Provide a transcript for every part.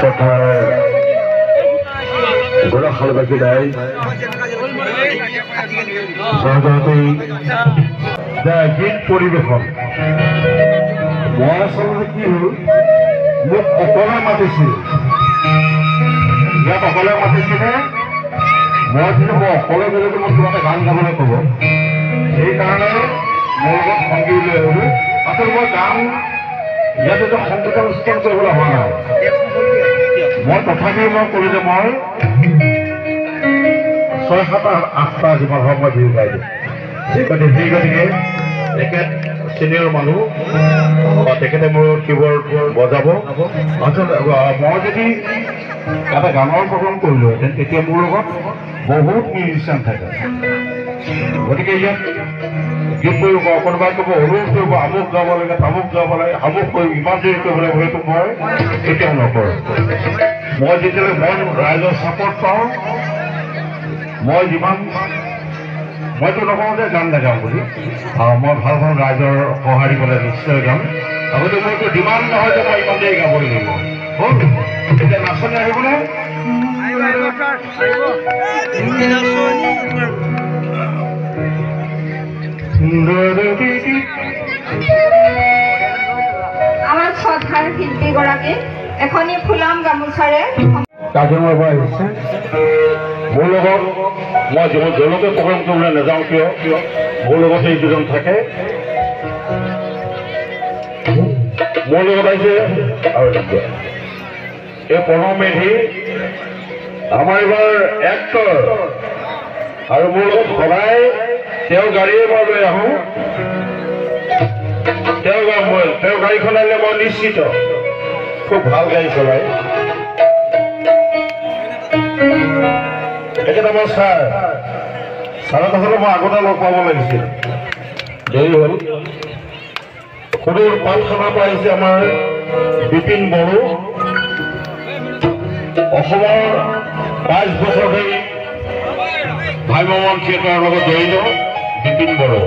কথার গোলাখালবাসী নাই সহজতেই গীত পরিবেশন মই আচলতে কি হল মোক অকলে মাতিছিল ইয়াত অকলে মাতিছিলে মই কিন্তু মই অকলে গ'লেতো মোক কিবা এটা গান গাবলৈ ক'ব সেইকাৰণে মোৰ লগত সংগী লৈ আহিলোঁ আচলতে মই গান ইয়াতে যে সংগীত অনুষ্ঠান কৰিবলৈ হোৱা নাই মই তথাপিও মই ক'লো যে মই 6, 7, 8টা যিমান হওক মই বিহু গাই দিম সেই গতিকে তেখেত চিনিয়ৰ মানুহ তেখেতে মোৰ কীবৰ্ড বজাব আচলতে মই যদি এটা গানৰ প্ৰগ্ৰাম কৰিলোহেঁতেন তেতিয়া মোৰ লগত বহুত মিউজিচিয়ান থাকে গতিকে ইয়াত গীত কৰিব কোনোবাই ক'ব অনুৰোধ কৰিব আমুক গাব লাগে তামুক গাব লাগে আমুক কৰিব ইমান দেৰি কৰিব লাগিব সেইটো মই কেতিয়াও নকৰোঁ মই যেতিয়ালৈ মই ৰাইজৰ ছাপৰ্ট পাওঁ মই যিমান মইতো নকওঁ যে গান নাগাম বুলি মই ভাল ভাল ৰাইজৰ সঁহাৰি দিবলৈ নিশ্চয় গাম আগতে মোৰতো ডিমাণ্ড নহয় যে মই ইমান দেৰি গাবই লাগিব হ'ল এতিয়া নাচনি আহিবনে আমাৰ শ্ৰদ্ধাৰ শিল্পীগৰাকী এখনি ফুলাম গামোচাৰে কাজিৰঙাৰ পৰা আহিছে মোৰ লগত মই য'লৈকে প্ৰগ্ৰাম কৰিবলৈ নাযাওঁ কিয় মোৰ লগতে এই দুজন থাকে মোৰ লগত আহিছে আৰু এই প্ৰণৱ মেধি আমাৰ এইবাৰ এক্টৰ আৰু মোৰ লগত সদায় তেওঁ গাড়ীয়ে মই লৈ আহোঁ তেওঁ গাড়ীখন আহিলে মই নিশ্চিত খুব ভাল গাড়ী চলায় তেখেত আমাৰ ছাৰৰ কাষতে মই আগতে লগ পাব লাগিছিল দেৰি হ'ল সদূৰ পাঠশালাৰ পৰা আহিছে আমাৰ বিপিন বড়ো অসমৰ 22 বছৰ ধৰি ভাইমন থিয়েটাৰৰ লগত জড়িত বিপিন বড়ো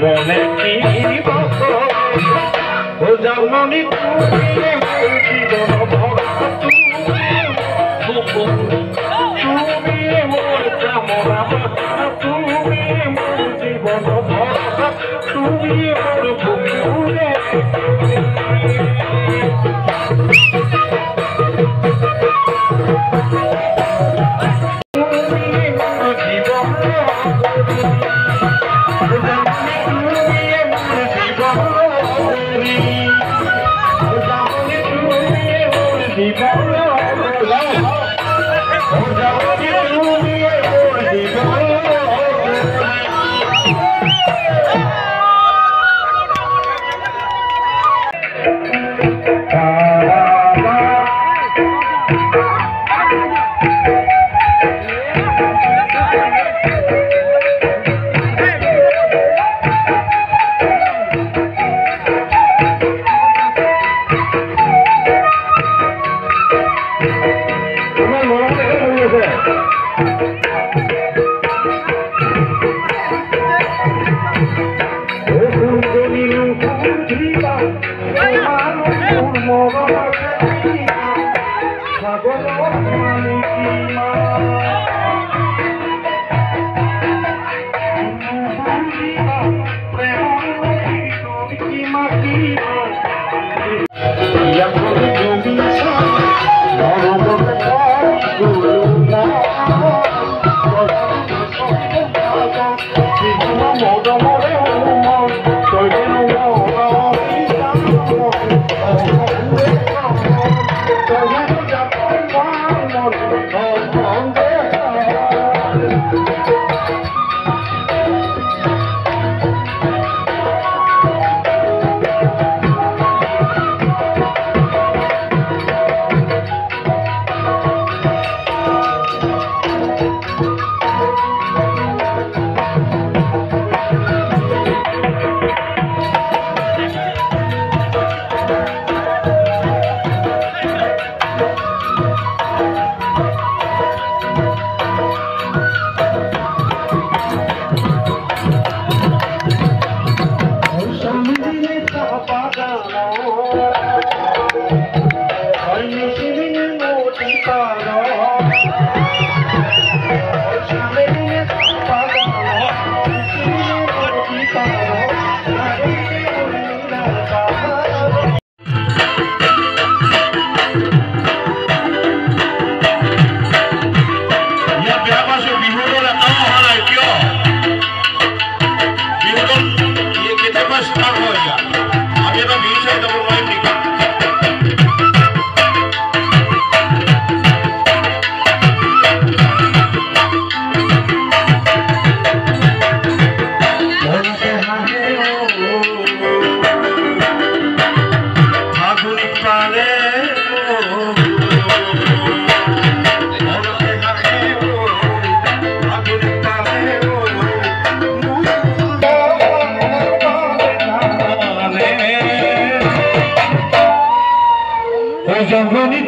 মনে কি ও জামনি তুমি জীবন তুমি মোর কামনা তুমি মোর জীবন তুমি মোর বুকুরে জননী